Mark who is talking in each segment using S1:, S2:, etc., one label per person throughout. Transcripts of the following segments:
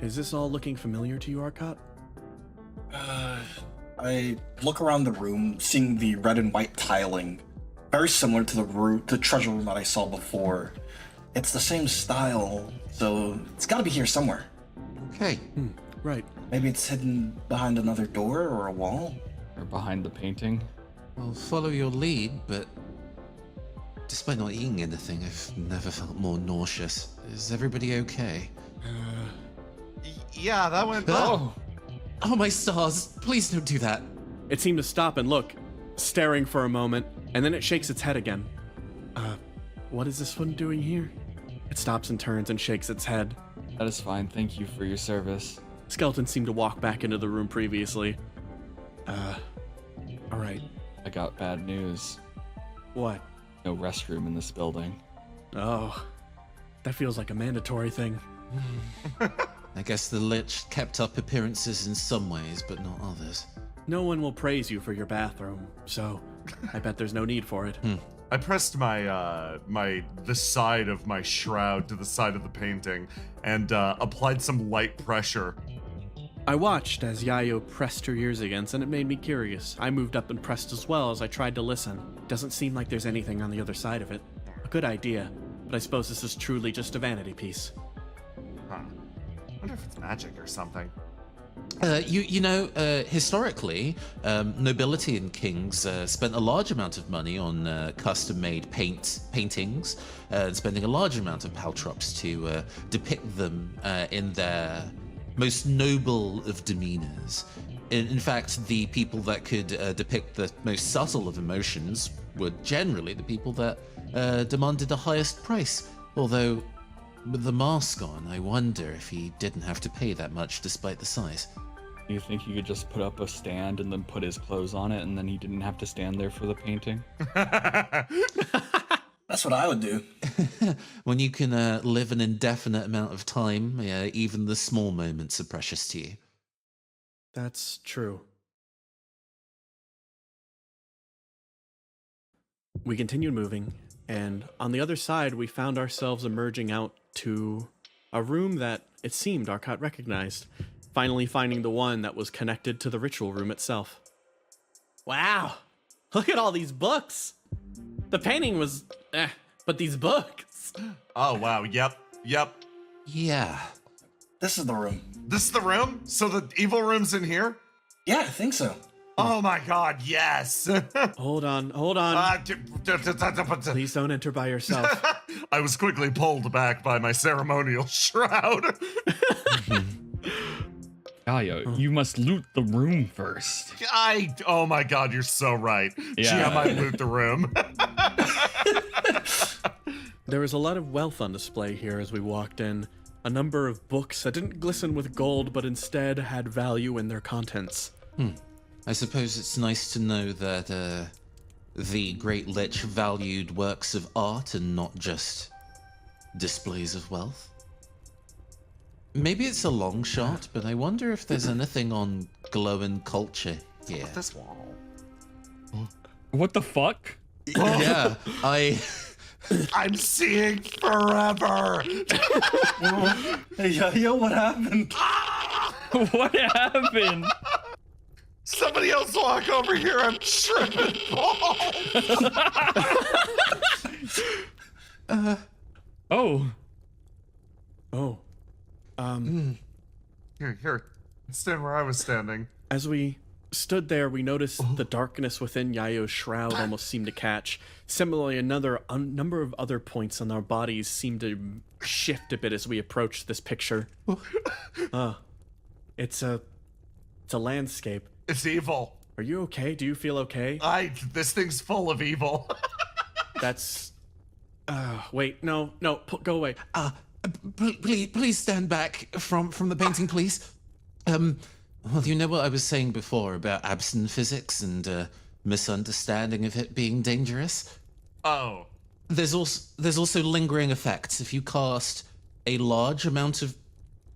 S1: Is this all looking familiar to you, Arcot?
S2: I look around the room, seeing the red and white tiling, very similar to the treasure room that I saw before. It's the same style, so it's got to be here somewhere.
S3: Okay.
S1: Right.
S2: Maybe it's hidden behind another door or a wall.
S4: Or behind the painting.
S3: I'll follow your lead, but despite not eating anything, I've never felt more nauseous. Is everybody okay?
S5: Yeah, that went well.
S3: Oh, my stars. Please don't do that.
S1: It seemed to stop and look, staring for a moment, and then it shakes its head again. What is this one doing here? It stops and turns and shakes its head.
S4: That is fine. Thank you for your service.
S1: Skeleton seemed to walk back into the room previously. Alright.
S4: I got bad news.
S1: What?
S4: No restroom in this building.
S1: Oh. That feels like a mandatory thing.
S3: I guess the Lich kept up appearances in some ways, but not others.
S1: No one will praise you for your bathroom, so I bet there's no need for it.
S5: I pressed the side of my shroud to the side of the painting and applied some light pressure.
S1: I watched as Yayo pressed her ears against, and it made me curious. I moved up and pressed as well as I tried to listen. Doesn't seem like there's anything on the other side of it. A good idea, but I suppose this is truly just a vanity piece.
S5: Huh. I wonder if it's magic or something.
S3: Historically, nobility and kings spent a large amount of money on custom-made paintings, and spending a large amount of paltrops to depict them in their most noble of demeanors. In fact, the people that could depict the most subtle of emotions were generally the people that demanded the highest price. Although, with the mask on, I wonder if he didn't have to pay that much despite the size.
S4: You think he could just put up a stand and then put his clothes on it and then he didn't have to stand there for the painting?
S2: That's what I would do.
S3: When you can live an indefinite amount of time, even the small moments are precious to you.
S1: That's true. We continued moving, and on the other side, we found ourselves emerging out to a room that it seemed Arcot recognized, finally finding the one that was connected to the ritual room itself. Wow! Look at all these books! The painting was but these books!
S5: Oh, wow. Yep.
S3: Yeah.
S2: This is the room.
S5: This is the room? So the evil room's in here?
S2: Yeah, I think so.
S5: Oh my god, yes!
S1: Hold on. Please don't enter by yourself.
S5: I was quickly pulled back by my ceremonial shroud.
S4: Yayo, you must loot the room first.
S5: Oh my god, you're so right.
S4: Yeah.
S5: I might loot the room.
S1: There was a lot of wealth on display here as we walked in. A number of books that didn't glisten with gold, but instead had value in their contents.
S3: I suppose it's nice to know that the Great Lich valued works of art and not just displays of wealth. Maybe it's a long shot, but I wonder if there's anything on Goloin culture here.
S5: This wall.
S4: What the fuck?
S3: Yeah,
S5: I'm seeing forever.
S2: Hey, yo, what happened?
S4: What happened?
S5: Somebody else walk over here. I'm tripping balls.
S4: Oh.
S5: Here. Stand where I was standing.
S1: As we stood there, we noticed the darkness within Yayo's shroud almost seemed to catch. Similarly, a number of other points on our bodies seemed to shift a bit as we approached this picture. It's a landscape.
S5: It's evil.
S1: Are you okay? Do you feel okay?
S5: This thing's full of evil.
S1: That's... wait, no, go away.
S3: Please stand back from the painting, please. Well, you know what I was saying before about Absenphysics and misunderstanding of it being dangerous?
S5: Oh.
S3: There's also lingering effects. If you cast a large amount of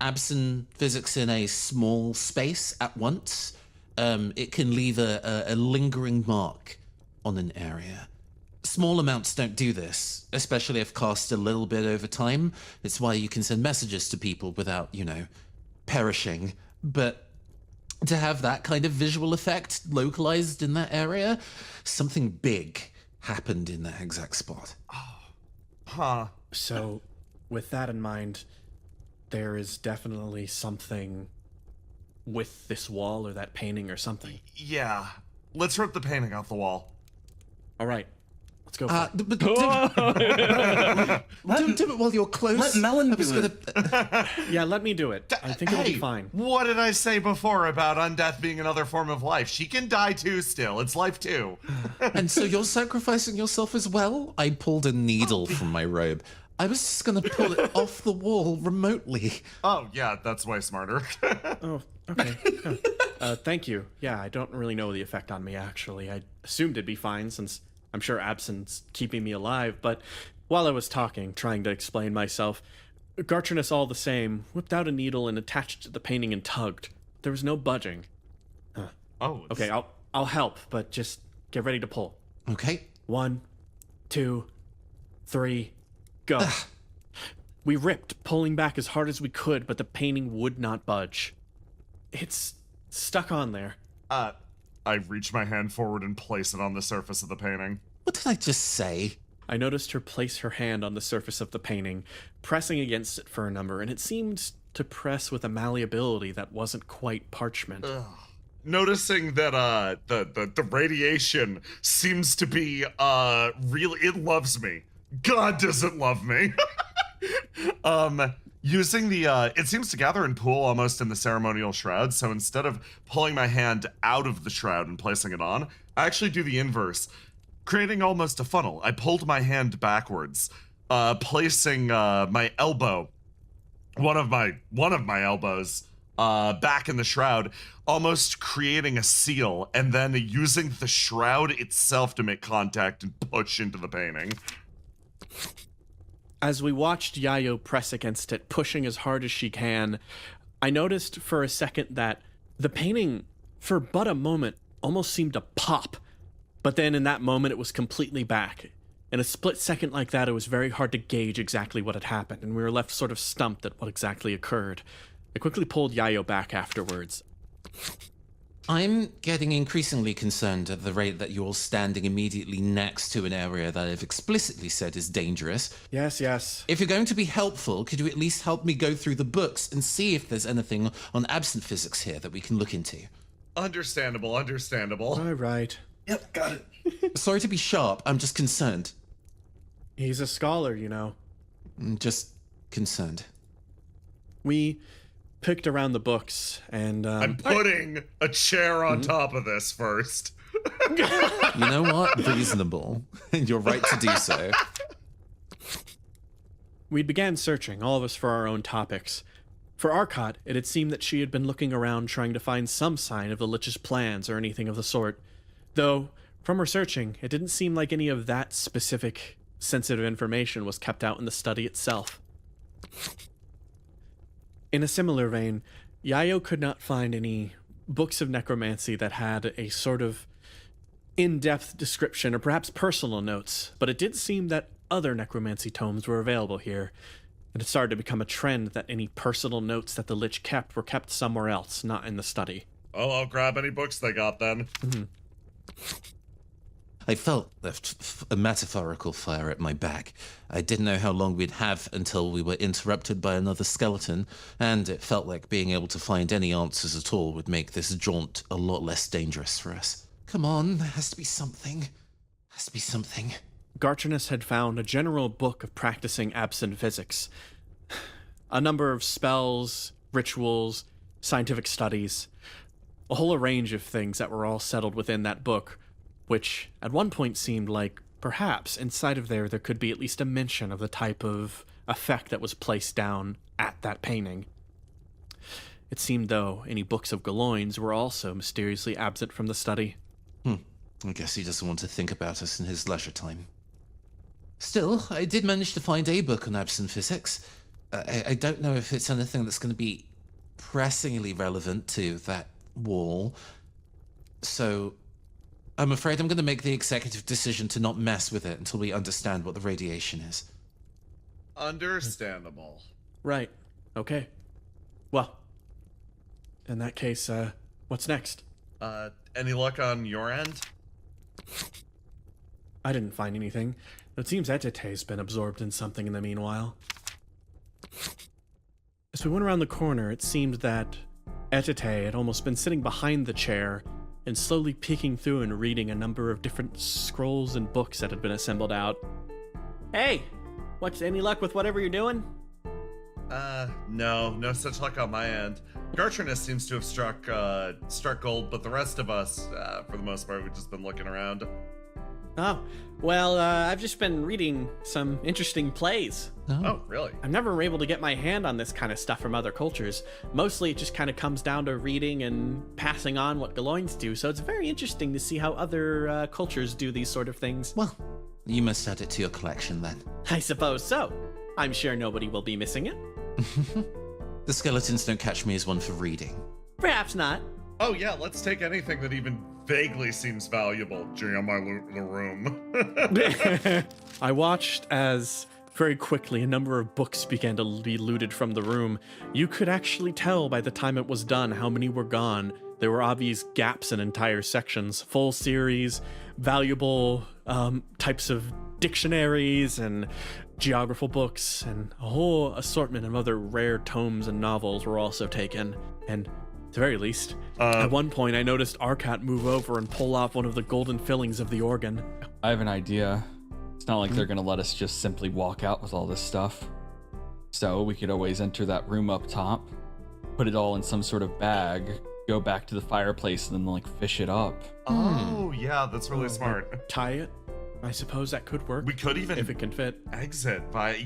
S3: Absenphysics in a small space at once, it can leave a lingering mark on an area. Small amounts don't do this, especially if cast a little bit over time. It's why you can send messages to people without, perishing, but to have that kind of visual effect localized in that area, something big happened in that exact spot.
S5: Huh.
S1: So, with that in mind, there is definitely something with this wall or that painting or something.
S5: Yeah. Let's rip the painting off the wall.
S1: All right, let's go for it.
S3: Do it while you're close.
S2: Let Melon
S3: I was
S2: do
S3: gonna-
S1: Yeah, let me do it. I think it'll be fine.
S5: What did I say before about undeath being another form of life? She can die too still. It's life too.
S3: And so you're sacrificing yourself as well? I pulled a needle from my robe. I was just gonna pull it off the wall remotely.
S5: Oh, yeah, that's way smarter.
S1: Oh, okay. Thank you. Yeah, I don't really know the effect on me, actually. I assumed it'd be fine, since I'm sure absence keeping me alive, but while I was talking, trying to explain myself, Gartrinus all the same whipped out a needle and attached it to the painting and tugged. There was no budging.
S5: Oh, it's-
S1: Okay, I'll help, but just get ready to pull.
S3: Okay.
S1: 1, 2, 3, go. We ripped, pulling back as hard as we could, but the painting would not budge. It's stuck on there.
S5: I reach my hand forward and place it on the surface of the painting.
S3: What did I just say?
S1: I noticed her place her hand on the surface of the painting, pressing against it for a number, and it seemed to press with a malleability that wasn't quite parchment.
S5: Noticing that the radiation seems to be really, it loves me. God doesn't love me. Using the it seems to gather and pool almost in the ceremonial shroud, so instead of pulling my hand out of the shroud and placing it on, I actually do the inverse, creating almost a funnel. I pulled my hand backwards, placing my elbow, one of my elbows, back in the shroud, almost creating a seal, and then using the shroud itself to make contact and push into the painting.
S1: As we watched Yayo press against it, pushing as hard as she can, I noticed for a second that the painting, for but a moment, almost seemed to pop. But then in that moment, it was completely back. In a split second like that, it was very hard to gauge exactly what had happened, and we were left sort of stumped at what exactly occurred. I quickly pulled Yayo back afterwards.
S3: I'm getting increasingly concerned at the rate that you're standing immediately next to an area that I've explicitly said is dangerous.
S1: Yes.
S3: If you're going to be helpful, could you at least help me go through the books and see if there's anything on Absenphysics here that we can look into?
S5: Understandable.
S1: All right.
S2: Yep, got it.
S3: Sorry to be sharp, I'm just concerned.
S1: He's a scholar, you know.
S3: I'm just concerned.
S1: We picked around the books, and
S5: I'm putting a chair on top of this first.
S3: You know what? Reasonable. And you're right to do so.
S1: we began searching, all of us for our own topics. For Arcot, it had seemed that she had been looking around trying to find some sign of the Lich's plans or anything of the sort. Though, from her searching, it didn't seem like any of that specific, sensitive information was kept out in the study itself. In a similar vein, Yayo could not find any books of necromancy that had a sort of in-depth description or perhaps personal notes, but it did seem that other necromancy tomes were available here, and it started to become a trend that any personal notes that the Lich kept were kept somewhere else, not in the study.
S5: Oh, I'll grab any books they got then.
S3: I felt a metaphorical fire at my back. I didn't know how long we'd have until we were interrupted by another skeleton, and it felt like being able to find any answers at all would make this jaunt a lot less dangerous for us. Come on, there has to be something. Has to be something.
S1: Gartrinus had found a general book of practicing Absenphysics. A number of spells, rituals, scientific studies, a whole range of things that were all settled within that book, which at one point seemed like perhaps inside of there could be at least a mention of the type of effect that was placed down at that painting. It seemed, though, any books of Goloins were also mysteriously absent from the study.
S3: I guess he doesn't want to think about us in his leisure time. Still, I did manage to find a book on Absenphysics. I don't know if it's anything that's going to be pressingly relevant to that wall. So I'm afraid I'm going to make the executive decision to not mess with it until we understand what the radiation is.
S5: Understandable.
S1: Right. Okay. Well, In that case, what's next?
S5: Any luck on your end?
S1: I didn't find anything. It seems Etite's been absorbed in something in the meanwhile. As we went around the corner, it seemed that Etite had almost been sitting behind the chair and slowly peeking through and reading a number of different scrolls and books that had been assembled out. Hey! What's any luck with whatever you're doing?
S5: No such luck on my end. Gartrinus seems to have struck gold, but the rest of us, for the most part, we've just been looking around.
S1: Oh, well, I've just been reading some interesting plays.
S5: Oh, really?
S1: I'm never able to get my hand on this kind of stuff from other cultures. Mostly it just kind of comes down to reading and passing on what Goloins do, so it's very interesting to see how other cultures do these sort of things.
S3: Well, you must add it to your collection then.
S1: I suppose so. I'm sure nobody will be missing it.
S3: The skeletons don't catch me as one for reading.
S1: Perhaps not.
S5: Oh yeah, let's take anything that even vaguely seems valuable. Jam, I loot the room.
S1: I watched as very quickly a number of books began to be looted from the room. You could actually tell by the time it was done how many were gone. There were obvious gaps in entire sections, full series, valuable types of dictionaries and geographical books, and a whole assortment of other rare tomes and novels were also taken. And at the very least, at one point I noticed Arcat move over and pull off one of the golden fillings of the organ.
S4: I have an idea. It's not like they're gonna let us just simply walk out with all this stuff. So we could always enter that room up top, put it all in some sort of bag, go back to the fireplace, and then like fish it up.
S5: Oh yeah, that's really smart.
S1: Tie it. I suppose that could work.
S5: We could even
S1: if it can fit.
S5: exit by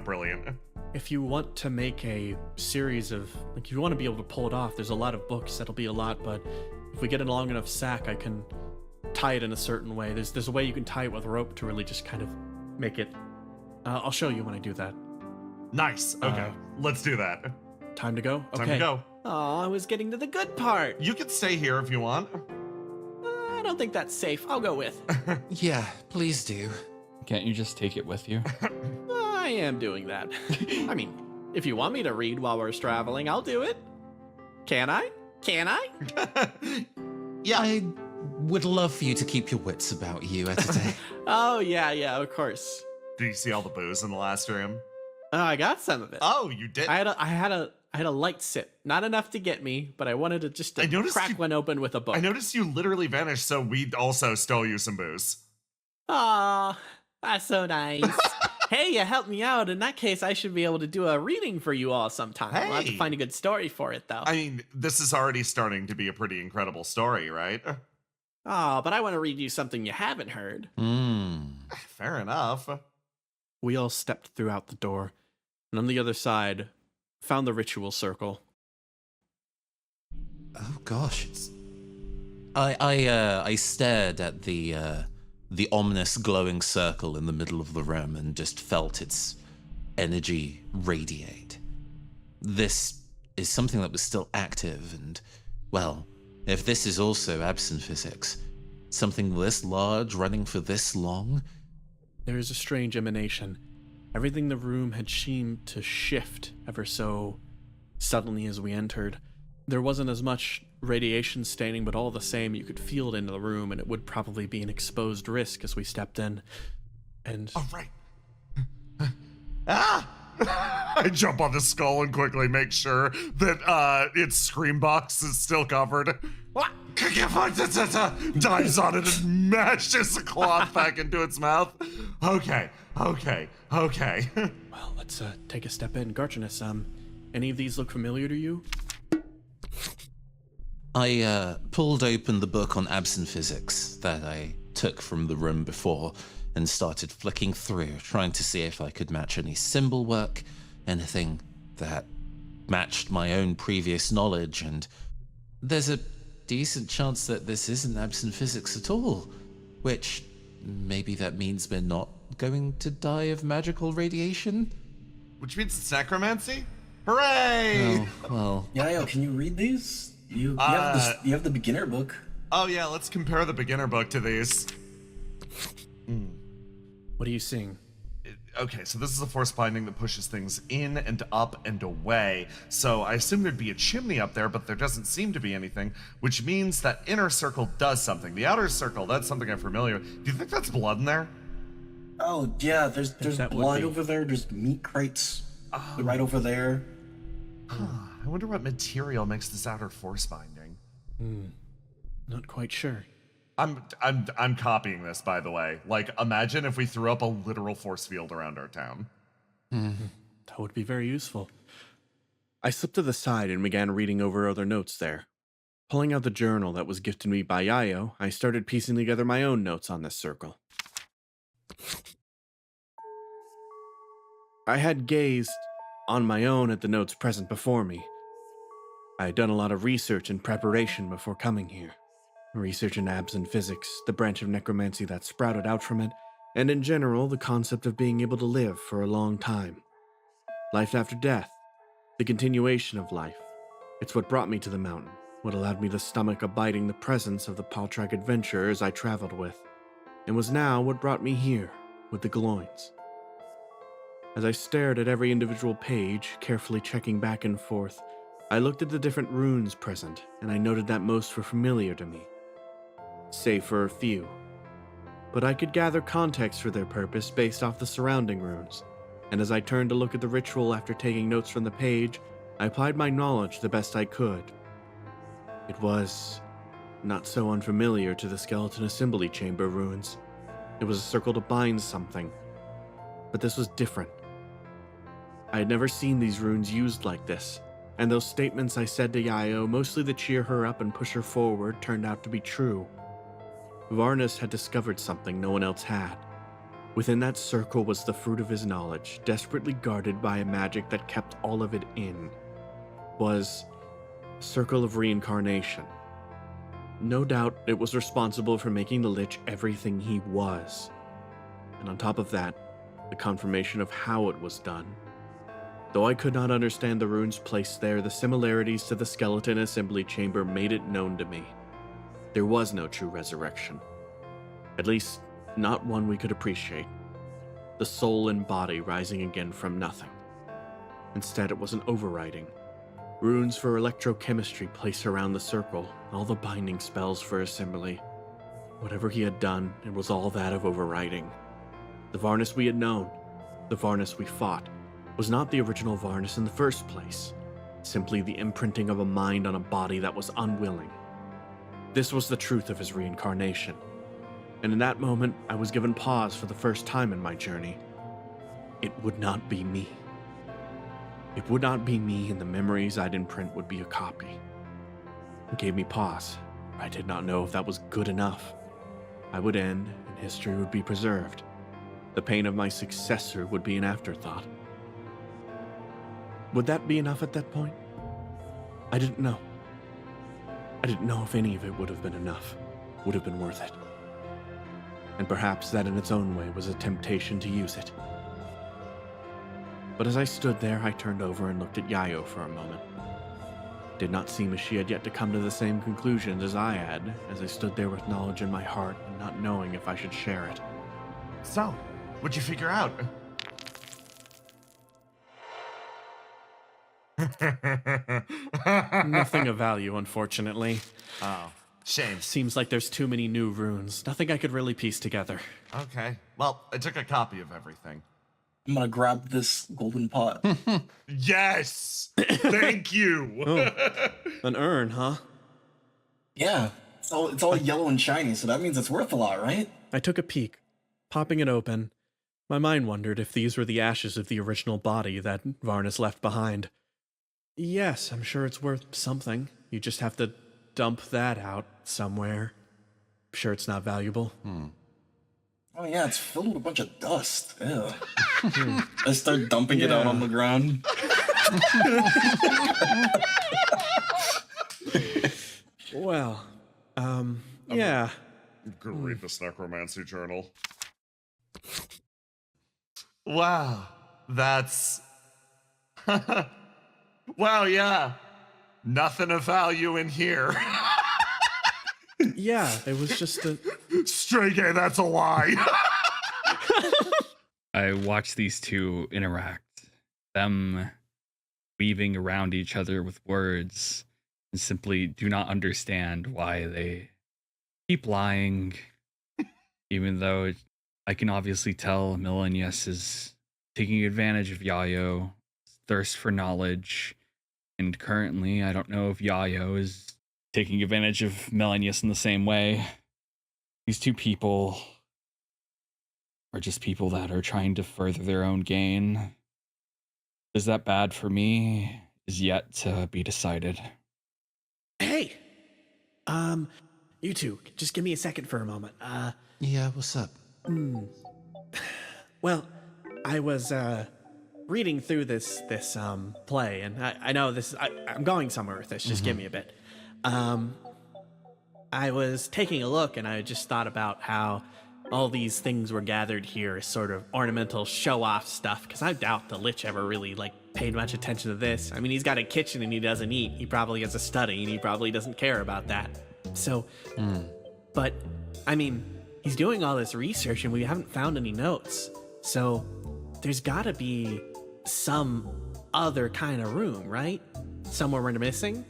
S5: brilliant.
S1: If you want to make a series of, like, you want to be able to pull it off, there's a lot of books, that'll be a lot, but if we get a long enough sack, I can tie it in a certain way. There's a way you can tie it with rope to really just kind of make it. I'll show you when I do that.
S5: Nice. Okay, let's do that.
S1: Time to go? Okay.
S5: Time to go.
S1: Oh, I was getting to the good part.
S5: You can stay here if you want.
S1: I don't think that's safe. I'll go with.
S3: Yeah, please do.
S4: Can't you just take it with you?
S1: I am doing that. I mean, if you want me to read while we're traveling, I'll do it. Can I? Can I?
S5: Yeah.
S3: I would love for you to keep your wits about you, Etite.
S1: Oh, yeah, of course.
S5: Did you see all the booze in the last room?
S1: I got some of it.
S5: Oh, you did?
S1: I had a light sip. Not enough to get me, but I wanted to just crack one open with a book.
S5: I noticed you literally vanished, so we also stole you some booze.
S1: Aw, that's so nice. Hey, you helped me out. In that case, I should be able to do a reading for you all sometime. I'll have to
S5: Hey.
S1: find a good story for it, though.
S5: I mean, this is already starting to be a pretty incredible story, right?
S1: Oh, but I want to read you something you haven't heard.
S5: Fair enough.
S1: We all stepped throughout the door, and on the other side, found the ritual circle.
S3: Oh gosh, I stared at the ominous glowing circle in the middle of the room and just felt its energy radiate. This is something that was still active, and well, if this is also Absenphysics, something this large running for this long.
S1: There is a strange emanation. Everything in the room had seemed to shift ever so suddenly as we entered. There wasn't as much radiation staining, but all the same, you could feel it into the room, and it would probably be an exposed risk as we stepped in. And
S5: All right. I jump on the skull and quickly make sure that its scream box is still covered. Dives on it and mashes the cloth back into its mouth. Okay.
S1: well, let's take a step in. Gartrinus, any of these look familiar to you?
S3: I pulled open the book on Absenphysics that I took from the room before and started flicking through, trying to see if I could match any symbol work, anything that matched my own previous knowledge, and there's a decent chance that this isn't Absenphysics at all, which maybe that means we're not going to die of magical radiation?
S5: Which means it's necromancy? Hooray!
S3: Oh, well.
S2: Yayo, can you read these? You have the beginner book.
S5: Oh yeah, let's compare the beginner book to these.
S1: What are you seeing?
S5: okay, so this is a force binding that pushes things in and up and away. So I assume there'd be a chimney up there, but there doesn't seem to be anything, which means that inner circle does something. The outer circle, that's something I'm familiar with. Do you think that's blood in there?
S2: Oh yeah, there's
S1: that would
S2: blood
S1: be.
S2: over there. There's meat crates right over there.
S5: I wonder what material makes this outer force binding.
S1: Not quite sure.
S5: I'm copying this, by the way. Like, imagine if we threw up a literal force field around our town.
S1: That would be very useful. I slipped to the side and began reading over other notes there. Pulling out the journal that was gifted me by Yayo, I started piecing together my own notes on this circle. I had gazed on my own at the notes present before me. I had done a lot of research and preparation before coming here. Research in Absenphysics, the branch of necromancy that sprouted out from it, and in general, the concept of being able to live for a long time. Life after death, the continuation of life. It's what brought me to the mountain, what allowed me to stomach abiding the presence of the Paltrak adventurers I traveled with, and was now what brought me here, with the Goloins. As I stared at every individual page, carefully checking back and forth, I looked at the different runes present, and I noted that most were familiar to me, save for a few. But I could gather context for their purpose based off the surrounding runes, and as I turned to look at the ritual after taking notes from the page, I applied my knowledge the best I could. It was not so unfamiliar to the skeleton assembly chamber runes. It was a circle to bind something, but this was different. I had never seen these runes used like this, and those statements I said to Yayo, mostly to cheer her up and push her forward, turned out to be true. Varnus had discovered something no one else had. Within that circle was the fruit of his knowledge, desperately guarded by a magic that kept all of it in. Was a circle of reincarnation. No doubt it was responsible for making the Lich everything he was. And on top of that, the confirmation of how it was done. Though I could not understand the runes placed there, the similarities to the skeleton assembly chamber made it known to me. There was no true resurrection. At least, not one we could appreciate. The soul and body rising again from nothing. Instead, it was an overriding. Runes for electrochemistry placed around the circle, all the binding spells for assembly. Whatever he had done, it was all that of overriding. The Varnus we had known, the Varnus we fought, was not the original Varnus in the first place, simply the imprinting of a mind on a body that was unwilling. This was the truth of his reincarnation, and in that moment I was given pause for the first time in my journey. It would not be me. It would not be me, and the memories I'd imprint would be a copy. It gave me pause. I did not know if that was good enough. I would end, and history would be preserved. The pain of my successor would be an afterthought. Would that be enough at that point? I didn't know. I didn't know if any of it would have been enough, would have been worth it. And perhaps that in its own way was a temptation to use it. But as I stood there, I turned over and looked at Yayo for a moment. It did not seem as she had yet to come to the same conclusions as I had, as I stood there with knowledge in my heart and not knowing if I should share it.
S5: So, what'd you figure out?
S1: Nothing of value, unfortunately.
S5: Oh, shame.
S1: Seems like there's too many new runes. Nothing I could really piece together.
S5: Okay. Well, I took a copy of everything.
S2: I'm gonna grab this golden pot.
S5: Yes! Thank you!
S1: An urn, huh?
S2: Yeah, it's all yellow and shiny, so that means it's worth a lot, right?
S1: I took a peek. Popping it open, my mind wondered if these were the ashes of the original body that Varnus left behind. Yes, I'm sure it's worth something. You just have to dump that out somewhere. I'm sure it's not valuable.
S2: Oh yeah, it's filled with a bunch of dust. Ew. I start dumping it out on the ground.
S1: Well, yeah.
S5: I'm gonna read this necromancy journal. Wow, that's... Wow, yeah. Nothing of value in here.
S1: Yeah, it was just a...
S5: Stray gay, that's a lie.
S4: I watch these two interact, them weaving around each other with words, and simply do not understand why they keep lying, even though I can obviously tell Melanius is taking advantage of Yayo's thirst for knowledge, and currently I don't know if Yayo is taking advantage of Melanius in the same way. These two people are just people that are trying to further their own gain. Is that bad for me? Is yet to be decided.
S1: Hey, you two, just give me a second for a moment.
S3: Yeah, what's up?
S1: Well, I was reading through this play, and I know this. I'm going somewhere with this. Just give me a bit. I was taking a look, and I just thought about how all these things were gathered here as sort of ornamental show-off stuff, because I doubt the Lich ever really, paid much attention to this. I mean, he's got a kitchen and he doesn't eat. He probably has a study and he probably doesn't care about that. So, but, I mean, he's doing all this research and we haven't found any notes. So, there's gotta be some other kind of room, right? Somewhere we're missing?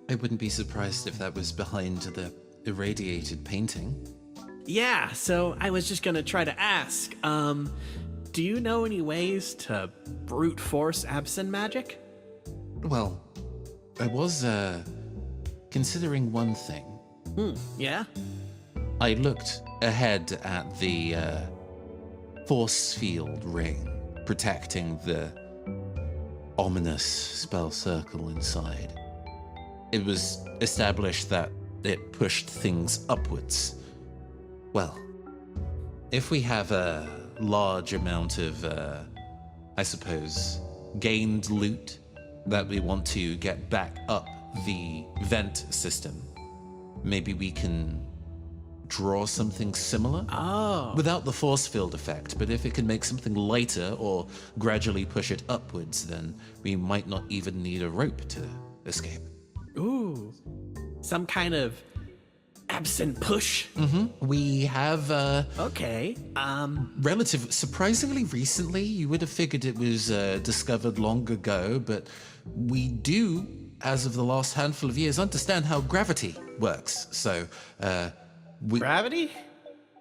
S3: I wouldn't be surprised if that was behind the irradiated painting.
S1: Yeah, so I was just gonna try to ask, do you know any ways to brute force absent magic?
S3: Well, I was, considering one thing.
S1: Yeah?
S3: I looked ahead at the, force field ring protecting the ominous spell circle inside. It was established that it pushed things upwards. Well, if we have a large amount of, I suppose, gained loot that we want to get back up the vent system, maybe we can draw something similar?
S1: Oh.
S3: Without the force field effect, but if it can make something lighter or gradually push it upwards, then we might not even need a rope to escape.
S1: Ooh. Some kind of absent push?
S3: We have,
S1: Okay.
S3: surprisingly recently, you would have figured it was discovered long ago, but we do, as of the last handful of years, understand how gravity works. So,
S1: Gravity?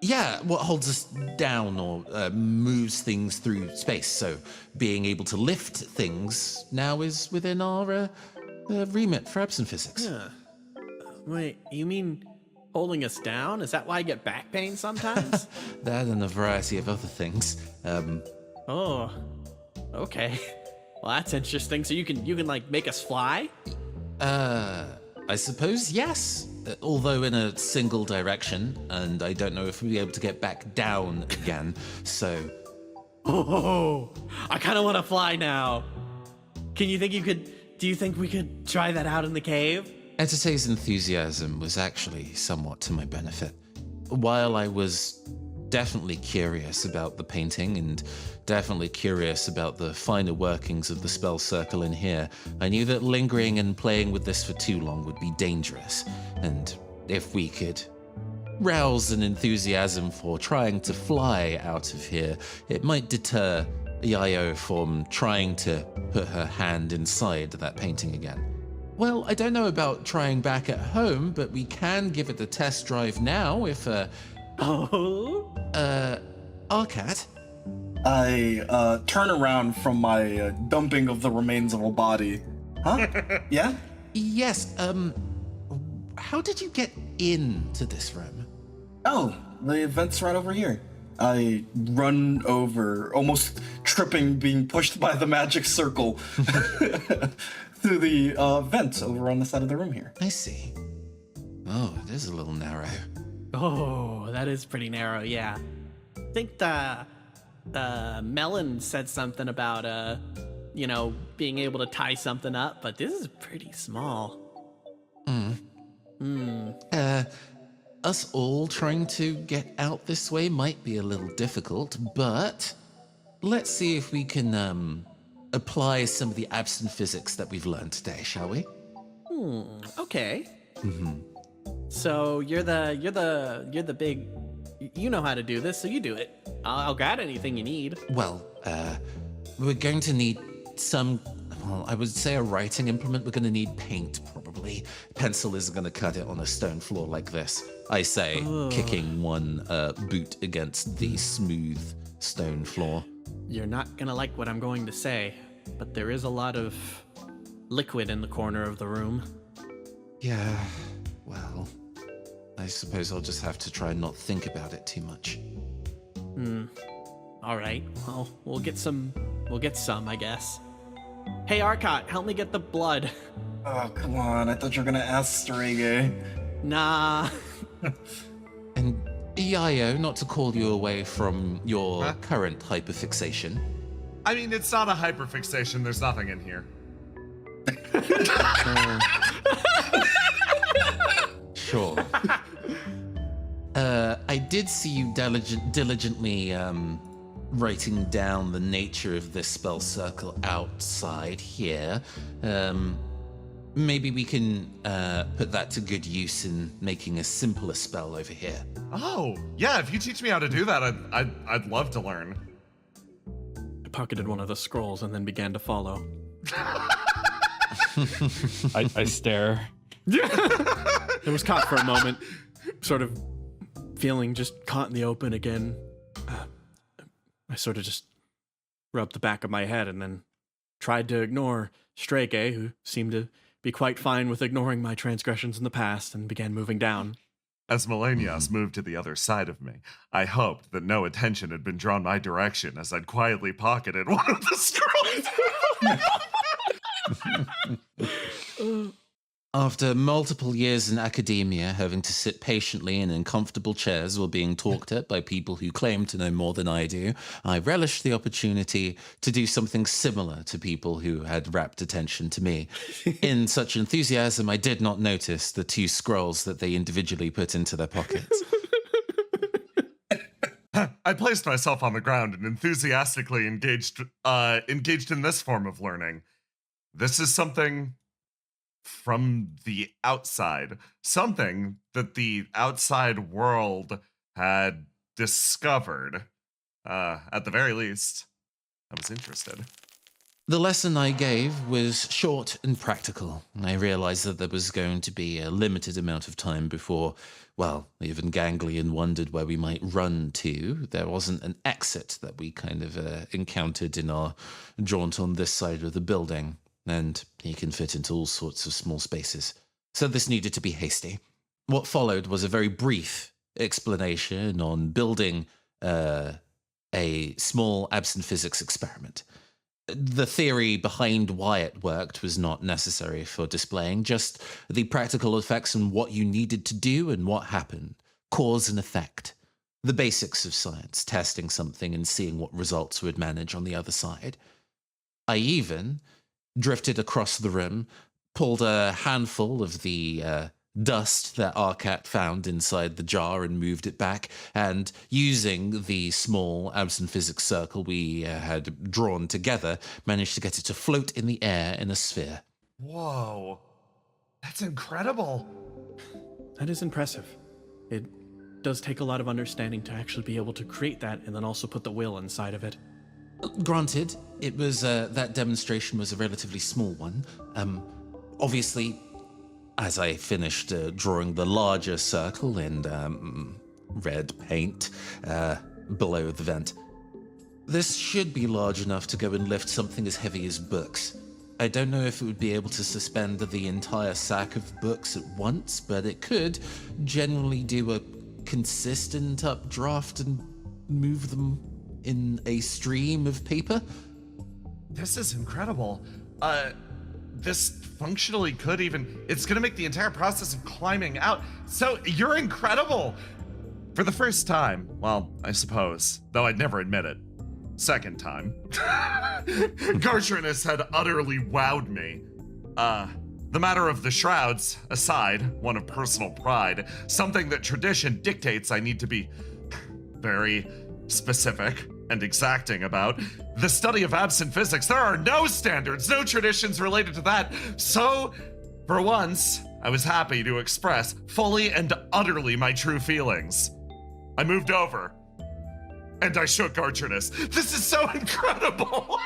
S3: yeah, what holds us down or moves things through space. So, being able to lift things now is within our remit for Absenphysics.
S1: Huh. Wait, you mean holding us down? Is that why I get back pain sometimes?
S3: That and a variety of other things.
S1: Oh. Okay. Well, that's interesting. So you can make us fly?
S3: I suppose yes. Although in a single direction, and I don't know if we'll be able to get back down again, so...
S1: Oh, I kind of want to fly now. Do you think we could try that out in the cave?
S3: Etite's enthusiasm was actually somewhat to my benefit. While I was definitely curious about the painting and definitely curious about the finer workings of the spell circle in here, I knew that lingering and playing with this for too long would be dangerous, and if we could rouse an enthusiasm for trying to fly out of here, it might deter Yayo from trying to put her hand inside that painting again. Well, I don't know about trying back at home, but we can give it a test drive now if,
S1: Oh?
S3: Arcat?
S2: I turn around from my dumping of the remains of a body. Huh? Yeah?
S3: Yes, how did you get into this room?
S2: Oh, the vent's right over here. I run over, almost tripping, being pushed by the magic circle through the vent over on the side of the room here.
S3: I see. Oh, it is a little narrow.
S1: Oh, that is pretty narrow, yeah. I think the Melon said something about, being able to tie something up, but this is pretty small.
S3: Us all trying to get out this way might be a little difficult, but let's see if we can apply some of the Absenphysics that we've learned today, shall we?
S1: Okay. So you're the big, you know how to do this, so you do it. I'll grab anything you need.
S3: Well, we're going to need some, well, I would say a writing implement. We're going to need paint, probably. Pencil isn't going to cut it on a stone floor like this, I say, kicking one boot against the smooth stone floor.
S1: You're not gonna like what I'm going to say, but there is a lot of liquid in the corner of the room.
S3: Yeah, well, I suppose I'll just have to try and not think about it too much.
S1: All right, well, we'll get some, I guess. Hey, Arcot, help me get the blood.
S2: Oh, come on. I thought you were gonna ask Strege.
S1: Nah.
S3: And EIO, not to call you away from your current hyperfixation.
S5: I mean, it's not a hyperfixation. There's nothing in here.
S3: Sure. I did see you diligently writing down the nature of this spell circle outside here. Maybe we can put that to good use in making a simpler spell over here.
S5: Oh, yeah, if you teach me how to do that, I'd love to learn.
S1: I pocketed one of the scrolls and then began to follow.
S4: I stare.
S1: It was caught for a moment, sort of feeling just caught in the open again. I sort of just rubbed the back of my head and then tried to ignore Strege, who seemed to be quite fine with ignoring my transgressions in the past, and began moving down.
S5: As Melanias moved to the other side of me, I hoped that no attention had been drawn my direction as I'd quietly pocketed one of the scrolls.
S3: After multiple years in academia, having to sit patiently in uncomfortable chairs while being talked at by people who claim to know more than I do, I relished the opportunity to do something similar to people who had rapt attention to me. In such enthusiasm, I did not notice the 2 scrolls that they individually put into their pockets.
S5: I placed myself on the ground and enthusiastically engaged in this form of learning. This is something from the outside, something that the outside world had discovered. At the very least, I was interested.
S3: The lesson I gave was short and practical. I realized that there was going to be a limited amount of time before, well, even Ganglion wondered where we might run to. There wasn't an exit that we kind of encountered in our jaunt on this side of the building, and he can fit into all sorts of small spaces. So this needed to be hasty. What followed was a very brief explanation on building a small Absenphysics experiment. The theory behind why it worked was not necessary for displaying, just the practical effects on what you needed to do and what happened. Cause and effect. The basics of science, testing something and seeing what results would manage on the other side. I even drifted across the room, pulled a handful of the dust that Arcat found inside the jar and moved it back, and using the small Absenphysics circle we had drawn together, managed to get it to float in the air in a sphere.
S5: Whoa, that's incredible.
S1: That is impressive. It does take a lot of understanding to actually be able to create that and then also put the will inside of it.
S3: Granted, it was that demonstration was a relatively small one. Obviously, as I finished drawing the larger circle in red paint below the vent, this should be large enough to go and lift something as heavy as books. I don't know if it would be able to suspend the entire sack of books at once, but it could generally do a consistent updraft and move them in a stream of paper.
S5: This is incredible. This functionally could even, it's gonna make the entire process of climbing out. So you're incredible. For the first time, well, I suppose, though I'd never admit it. Second time. Gartrinus had utterly wowed me. The matter of the shrouds aside, one of personal pride, something that tradition dictates I need to be very specific and exacting about. The study of Absenphysics, there are no standards, no traditions related to that. So, for once, I was happy to express fully and utterly my true feelings. I moved over. And I shook Gartrinus. This is so incredible!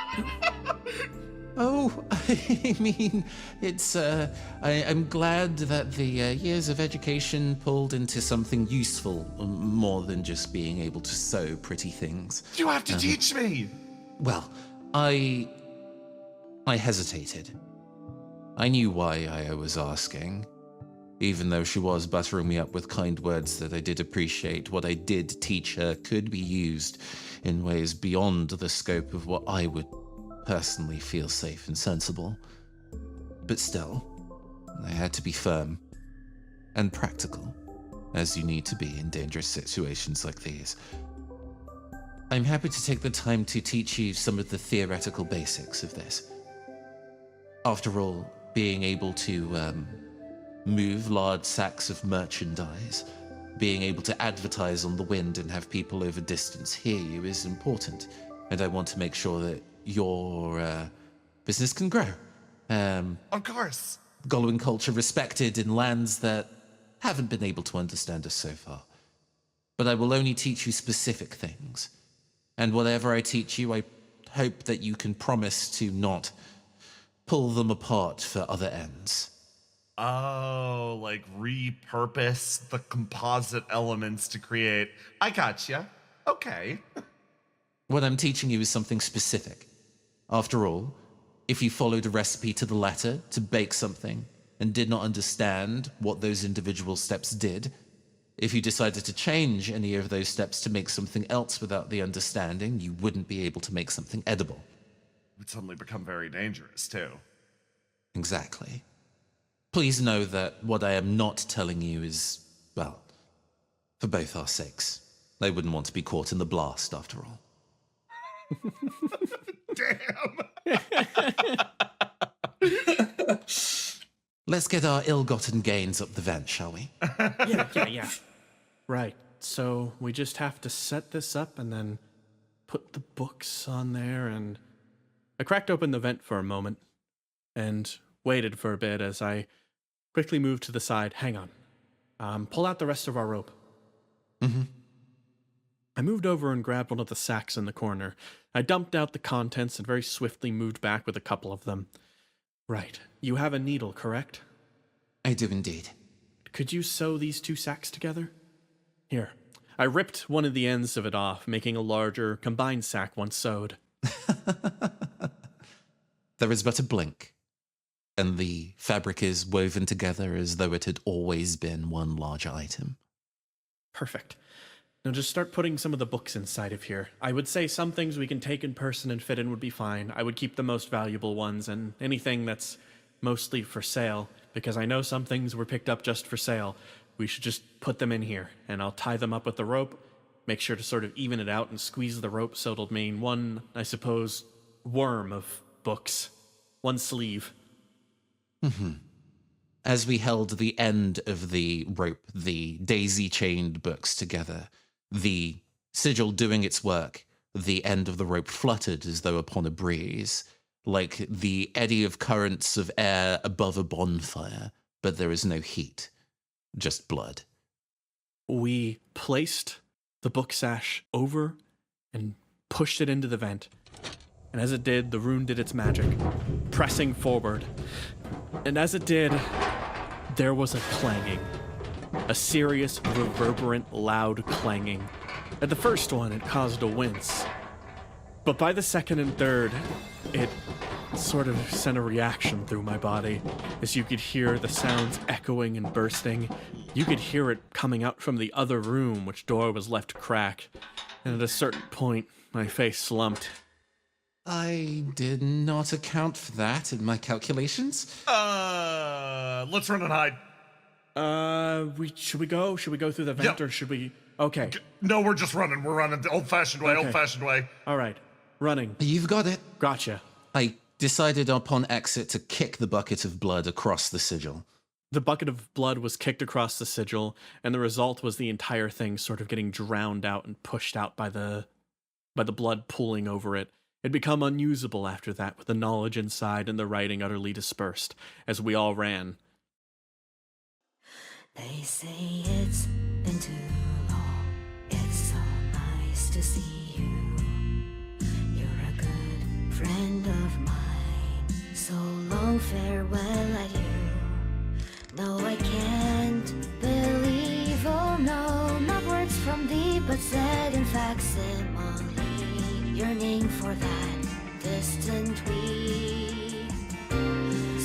S3: Oh, I mean, it's, I'm glad that the years of education pulled into something useful more than just being able to sew pretty things.
S5: You have to teach me!
S3: Well, I hesitated. I knew why I was asking. Even though she was buttering me up with kind words that I did appreciate, what I did teach her could be used in ways beyond the scope of what I would personally feel safe and sensible. But still, I had to be firm and practical, as you need to be in dangerous situations like these. I'm happy to take the time to teach you some of the theoretical basics of this. After all, being able to move large sacks of merchandise, being able to advertise on the wind and have people over distance hear you is important, and I want to make sure that your business can grow.
S5: Of course.
S3: Goloin culture respected in lands that haven't been able to understand us so far. But I will only teach you specific things. And whatever I teach you, I hope that you can promise to not pull them apart for other ends.
S5: Oh, like repurpose the composite elements to create. I gotcha. Okay.
S3: What I'm teaching you is something specific. After all, if you followed a recipe to the letter to bake something and did not understand what those individual steps did, if you decided to change any of those steps to make something else without the understanding, you wouldn't be able to make something edible.
S5: It would suddenly become very dangerous, too.
S3: Exactly. Please know that what I am not telling you is, well, for both our sakes. I wouldn't want to be caught in the blast, after all.
S5: Damn!
S3: Let's get our ill-gotten gains up the vent, shall we?
S1: Yeah. Right. So we just have to set this up and then put the books on there and... I cracked open the vent for a moment and waited for a bit as I quickly moved to the side. Hang on. Pull out the rest of our rope.
S3: Mm-hmm.
S1: I moved over and grabbed one of the sacks in the corner. I dumped out the contents and very swiftly moved back with a couple of them. Right. You have a needle, correct?
S3: I do indeed.
S1: Could you sew these two sacks together? Here. I ripped one of the ends of it off, making a larger, combined sack once sewed.
S3: There is but a blink, and the fabric is woven together as though it had always been one large item.
S1: Perfect. Now just start putting some of the books inside of here. I would say some things we can take in person and fit in would be fine. I would keep the most valuable ones and anything that's mostly for sale, because I know some things were picked up just for sale. We should just put them in here, and I'll tie them up with the rope, make sure to sort of even it out and squeeze the rope so it'll mean one, I suppose, worm of books. One sleeve.
S3: Mm-hmm. As we held the end of the rope, the daisy-chained books together, the sigil doing its work, the end of the rope fluttered as though upon a breeze, like the eddy of currents of air above a bonfire, but there is no heat, just blood.
S1: We placed the book sash over and pushed it into the vent. And as it did, the rune did its magic, pressing forward. And as it did, there was a clanging. A serious, reverberant, loud clanging. At the first one, it caused a wince. But by the second and third, it sort of sent a reaction through my body. As you could hear the sounds echoing and bursting. You could hear it coming out from the other room, which door was left cracked. And at a certain point, my face slumped.
S3: I did not account for that in my calculations.
S5: Let's run and hide.
S1: Should we go? Should we go through the vent,
S5: Yeah.
S1: or should we? Okay.
S5: No, we're just running. We're running the old-fashioned way,
S1: Okay.
S5: old-fashioned way.
S1: All right. Running.
S3: You've got it.
S1: Gotcha.
S3: I decided upon exit to kick the bucket of blood across the sigil.
S1: The bucket of blood was kicked across the sigil, and the result was the entire thing sort of getting drowned out and pushed out by the blood pooling over it. It became unusable after that, with the knowledge inside and the writing utterly dispersed, as we all ran.
S6: They say it's been too long. It's so nice to see you. You're a good friend of mine. So long farewell, adieu. No, I can't believe, oh no, not words from deep, but said in facsimile, yearning for that distant we.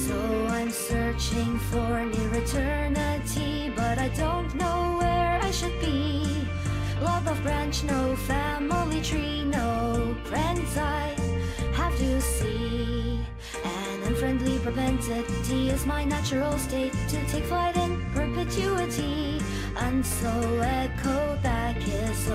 S6: So I'm searching for near eternity, but I don't know where I should be. Love of branch, no family tree, no friends I have to see. An unfriendly propensity is my natural state to take flight in perpetuity. And so echo back his